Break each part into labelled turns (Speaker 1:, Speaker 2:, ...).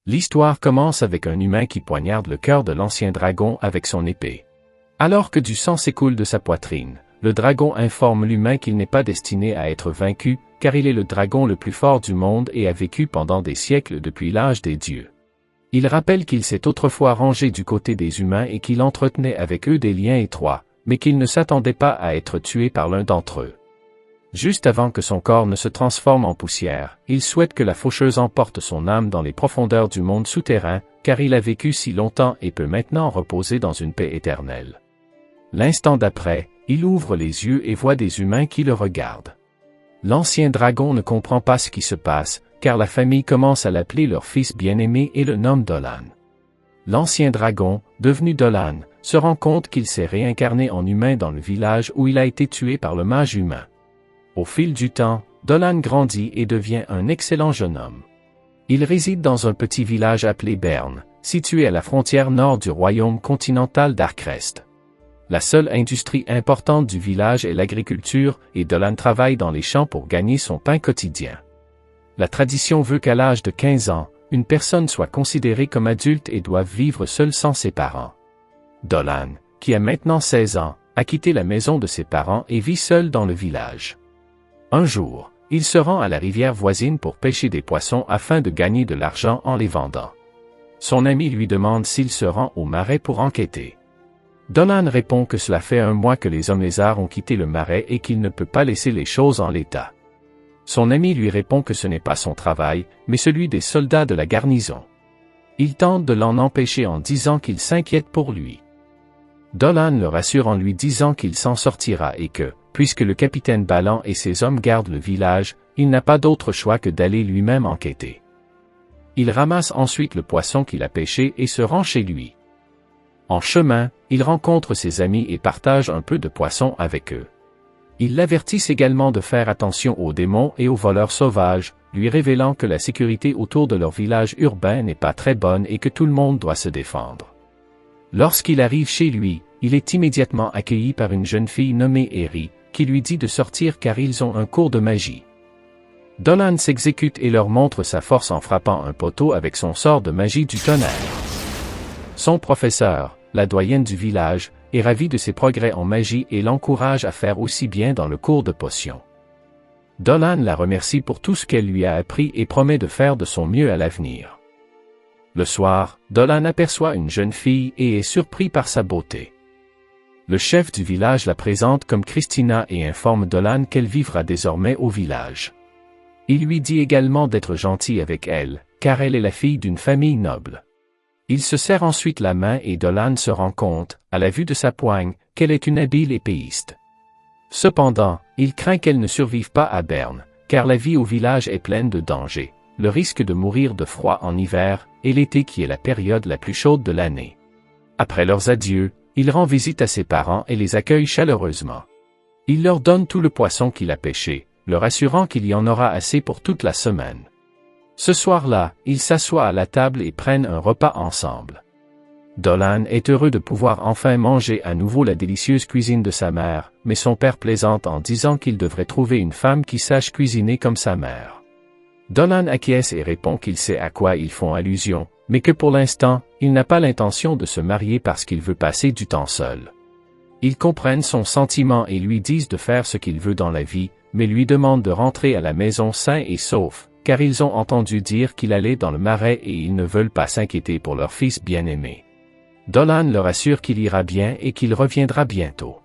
Speaker 1: L'histoire commence avec un humain qui poignarde le cœur de l'ancien dragon avec son épée. Alors que du sang s'écoule de sa poitrine, le dragon informe l'humain qu'il n'est pas destiné à être vaincu, car il est le dragon le plus fort du monde et a vécu pendant des siècles depuis l'âge des dieux. Il rappelle qu'il s'est autrefois rangé du côté des humains et qu'il entretenait avec eux des liens étroits, mais qu'il ne s'attendait pas à être tué par l'un d'entre eux. Juste avant que son corps ne se transforme en poussière, il souhaite que la faucheuse emporte son âme dans les profondeurs du monde souterrain, car il a vécu si longtemps et peut maintenant reposer dans une paix éternelle. L'instant d'après, il ouvre les yeux et voit des humains qui le regardent. L'ancien dragon ne comprend pas ce qui se passe, car la famille commence à l'appeler leur fils bien-aimé et le nomme Dolan. L'ancien dragon, devenu Dolan, se rend compte qu'il s'est réincarné en humain dans le village où il a été tué par le mage humain. Au fil du temps, Dolan grandit et devient un excellent jeune homme. Il réside dans un petit village appelé Berne, situé à la frontière nord du royaume continental d'Arkrest. La seule industrie importante du village est l'agriculture et Dolan travaille dans les champs pour gagner son pain quotidien. La tradition veut qu'à l'âge de 15 ans, une personne soit considérée comme adulte et doive vivre seule sans ses parents. Dolan, qui a maintenant 16 ans, a quitté la maison de ses parents et vit seul dans le village. Un jour, il se rend à la rivière voisine pour pêcher des poissons afin de gagner de l'argent en les vendant. Son ami lui demande s'il se rend au marais pour enquêter. Dolan répond que cela fait 1 mois que les hommes lézards ont quitté le marais et qu'il ne peut pas laisser les choses en l'état. Son ami lui répond que ce n'est pas son travail, mais celui des soldats de la garnison. Il tente de l'en empêcher en disant qu'il s'inquiète pour lui. Dolan le rassure en lui disant qu'il s'en sortira et que, puisque le capitaine Ballan et ses hommes gardent le village, il n'a pas d'autre choix que d'aller lui-même enquêter. Il ramasse ensuite le poisson qu'il a pêché et se rend chez lui. En chemin, il rencontre ses amis et partage un peu de poisson avec eux. Ils l'avertissent également de faire attention aux démons et aux voleurs sauvages, lui révélant que la sécurité autour de leur village urbain n'est pas très bonne et que tout le monde doit se défendre. Lorsqu'il arrive chez lui, il est immédiatement accueilli par une jeune fille nommée Eri, qui lui dit de sortir car ils ont un cours de magie. Dolan s'exécute et leur montre sa force en frappant un poteau avec son sort de magie du tonnerre. Son professeur, la doyenne du village, est ravi de ses progrès en magie et l'encourage à faire aussi bien dans le cours de potions. Dolan la remercie pour tout ce qu'elle lui a appris et promet de faire de son mieux à l'avenir. Le soir, Dolan aperçoit une jeune fille et est surpris par sa beauté. Le chef du village la présente comme Christina et informe Dolan qu'elle vivra désormais au village. Il lui dit également d'être gentil avec elle, car elle est la fille d'une famille noble. Il se serre ensuite la main et Dolan se rend compte, à la vue de sa poigne, qu'elle est une habile épéiste. Cependant, il craint qu'elle ne survive pas à Berne, car la vie au village est pleine de dangers, le risque de mourir de froid en hiver, et l'été qui est la période la plus chaude de l'année. Après leurs adieux, il rend visite à ses parents et les accueille chaleureusement. Il leur donne tout le poisson qu'il a pêché, leur assurant qu'il y en aura assez pour toute la semaine. Ce soir-là, ils s'assoient à la table et prennent un repas ensemble. Dolan est heureux de pouvoir enfin manger à nouveau la délicieuse cuisine de sa mère, mais son père plaisante en disant qu'il devrait trouver une femme qui sache cuisiner comme sa mère. Dolan acquiesce et répond qu'il sait à quoi ils font allusion, mais que pour l'instant, il n'a pas l'intention de se marier parce qu'il veut passer du temps seul. Ils comprennent son sentiment et lui disent de faire ce qu'il veut dans la vie, mais lui demandent de rentrer à la maison sain et sauf, car ils ont entendu dire qu'il allait dans le marais et ils ne veulent pas s'inquiéter pour leur fils bien-aimé. Dolan leur assure qu'il ira bien et qu'il reviendra bientôt.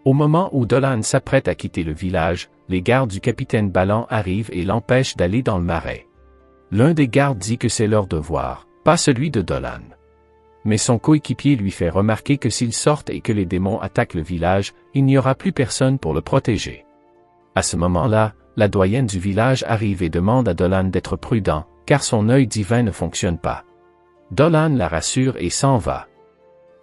Speaker 1: Au moment où Dolan s'apprête à quitter le village, les gardes du capitaine Ballan arrivent et l'empêchent d'aller dans le marais. L'un des gardes dit que c'est leur devoir, pas celui de Dolan. Mais son coéquipier lui fait remarquer que s'ils sortent et que les démons attaquent le village, il n'y aura plus personne pour le protéger. À ce moment-là, la doyenne du village arrive et demande à Dolan d'être prudent, car son œil divin ne fonctionne pas. Dolan la rassure et s'en va.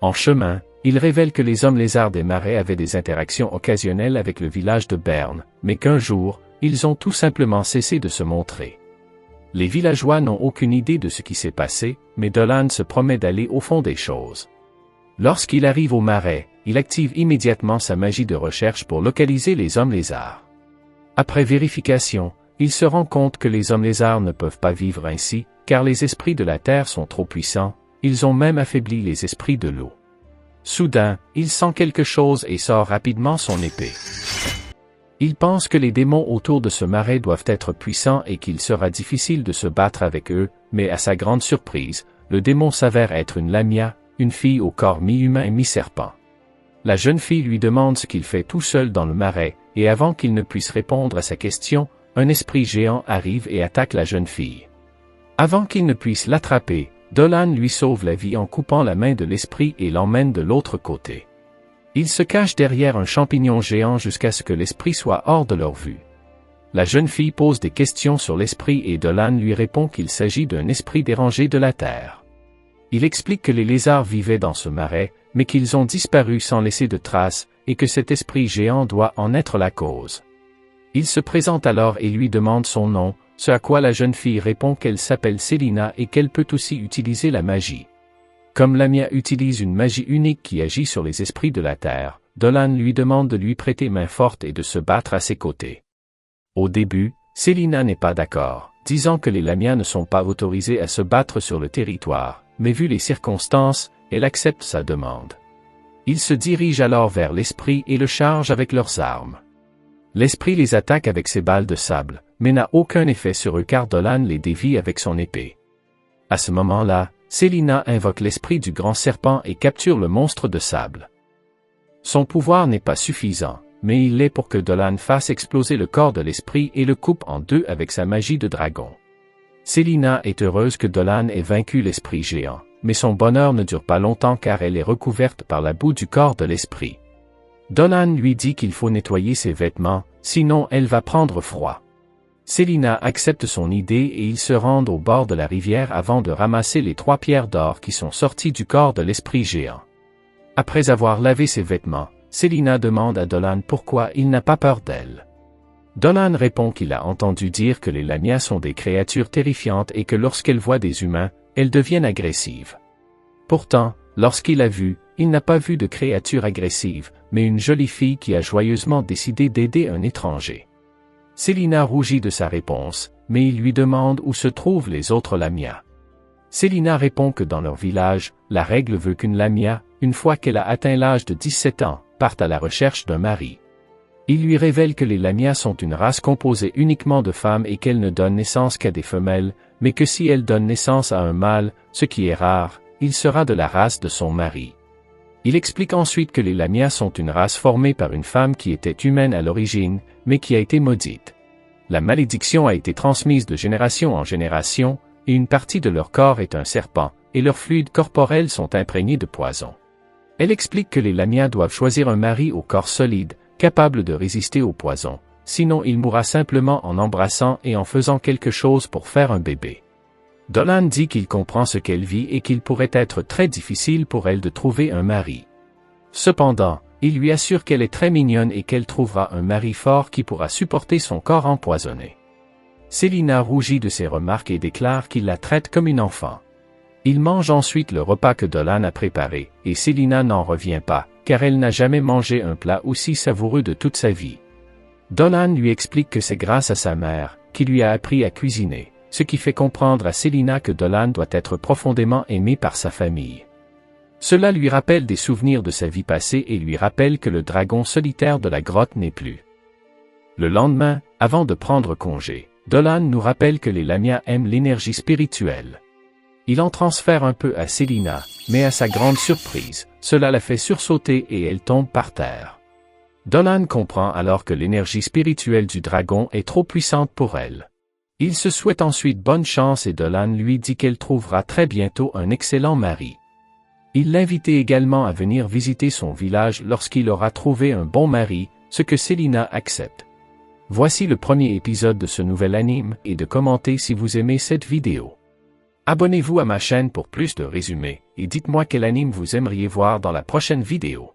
Speaker 1: En chemin, il révèle que les hommes lézards des marais avaient des interactions occasionnelles avec le village de Berne, mais qu'un jour, ils ont tout simplement cessé de se montrer. Les villageois n'ont aucune idée de ce qui s'est passé, mais Dolan se promet d'aller au fond des choses. Lorsqu'il arrive au marais, il active immédiatement sa magie de recherche pour localiser les hommes lézards. Après vérification, il se rend compte que les hommes lézards ne peuvent pas vivre ainsi, car les esprits de la terre sont trop puissants, ils ont même affaibli les esprits de l'eau. Soudain, il sent quelque chose et sort rapidement son épée. Il pense que les démons autour de ce marais doivent être puissants et qu'il sera difficile de se battre avec eux, mais à sa grande surprise, le démon s'avère être une lamia, une fille au corps mi-humain et mi-serpent. La jeune fille lui demande ce qu'il fait tout seul dans le marais, et avant qu'il ne puisse répondre à sa question, un esprit géant arrive et attaque la jeune fille. Avant qu'il ne puisse l'attraper, Dolan lui sauve la vie en coupant la main de l'esprit et l'emmène de l'autre côté. Il se cache derrière un champignon géant jusqu'à ce que l'esprit soit hors de leur vue. La jeune fille pose des questions sur l'esprit et Dolan lui répond qu'il s'agit d'un esprit dérangé de la terre. Il explique que les lézards vivaient dans ce marais, mais qu'ils ont disparu sans laisser de traces, et que cet esprit géant doit en être la cause. Il se présente alors et lui demande son nom, ce à quoi la jeune fille répond qu'elle s'appelle Selina et qu'elle peut aussi utiliser la magie. Comme Lamia utilise une magie unique qui agit sur les esprits de la terre, Dolan lui demande de lui prêter main forte et de se battre à ses côtés. Au début, Selina n'est pas d'accord, disant que les Lamias ne sont pas autorisés à se battre sur le territoire, mais vu les circonstances, elle accepte sa demande. Ils se dirigent alors vers l'esprit et le chargent avec leurs armes. L'esprit les attaque avec ses balles de sable, mais n'a aucun effet sur eux car Dolan les dévie avec son épée. À ce moment-là, Selina invoque l'esprit du grand serpent et capture le monstre de sable. Son pouvoir n'est pas suffisant, mais il l'est pour que Dolan fasse exploser le corps de l'esprit et le coupe en deux avec sa magie de dragon. Selina est heureuse que Dolan ait vaincu l'esprit géant, mais son bonheur ne dure pas longtemps car elle est recouverte par la boue du corps de l'esprit. Dolan lui dit qu'il faut nettoyer ses vêtements, sinon elle va prendre froid. Selina accepte son idée et ils se rendent au bord de la rivière avant de ramasser les 3 pierres d'or qui sont sorties du corps de l'esprit géant. Après avoir lavé ses vêtements, Selina demande à Dolan pourquoi il n'a pas peur d'elle. Dolan répond qu'il a entendu dire que les Lamias sont des créatures terrifiantes et que lorsqu'elles voient des humains, elles deviennent agressives. Pourtant, lorsqu'il a vu, il n'a pas vu de créature agressive, mais une jolie fille qui a joyeusement décidé d'aider un étranger. Selina rougit de sa réponse, mais il lui demande où se trouvent les autres Lamias. Selina répond que dans leur village, la règle veut qu'une Lamia, une fois qu'elle a atteint l'âge de 17 ans, parte à la recherche d'un mari. Il lui révèle que les Lamias sont une race composée uniquement de femmes et qu'elles ne donnent naissance qu'à des femelles, mais que si elles donnent naissance à un mâle, ce qui est rare, il sera de la race de son mari. Il explique ensuite que les Lamias sont une race formée par une femme qui était humaine à l'origine, mais qui a été maudite. La malédiction a été transmise de génération en génération, et une partie de leur corps est un serpent, et leurs fluides corporels sont imprégnés de poison. Elle explique que les Lamias doivent choisir un mari au corps solide, capable de résister au poison, sinon il mourra simplement en embrassant et en faisant quelque chose pour faire un bébé. Dolan dit qu'il comprend ce qu'elle vit et qu'il pourrait être très difficile pour elle de trouver un mari. Cependant, il lui assure qu'elle est très mignonne et qu'elle trouvera un mari fort qui pourra supporter son corps empoisonné. Selina rougit de ses remarques et déclare qu'il la traite comme une enfant. Il mange ensuite le repas que Dolan a préparé, et Selina n'en revient pas, car elle n'a jamais mangé un plat aussi savoureux de toute sa vie. Dolan lui explique que c'est grâce à sa mère, qui lui a appris à cuisiner, ce qui fait comprendre à Selina que Dolan doit être profondément aimé par sa famille. Cela lui rappelle des souvenirs de sa vie passée et lui rappelle que le dragon solitaire de la grotte n'est plus. Le lendemain, avant de prendre congé, Dolan nous rappelle que les Lamias aiment l'énergie spirituelle. Il en transfère un peu à Selina, mais à sa grande surprise, cela la fait sursauter et elle tombe par terre. Dolan comprend alors que l'énergie spirituelle du dragon est trop puissante pour elle. Il se souhaite ensuite bonne chance et Dolan lui dit qu'elle trouvera très bientôt un excellent mari. Il l'invitait également à venir visiter son village lorsqu'il aura trouvé un bon mari, ce que Selina accepte. Voici le premier épisode de ce nouvel anime et de commenter si vous aimez cette vidéo. Abonnez-vous à ma chaîne pour plus de résumés et dites-moi quel anime vous aimeriez voir dans la prochaine vidéo.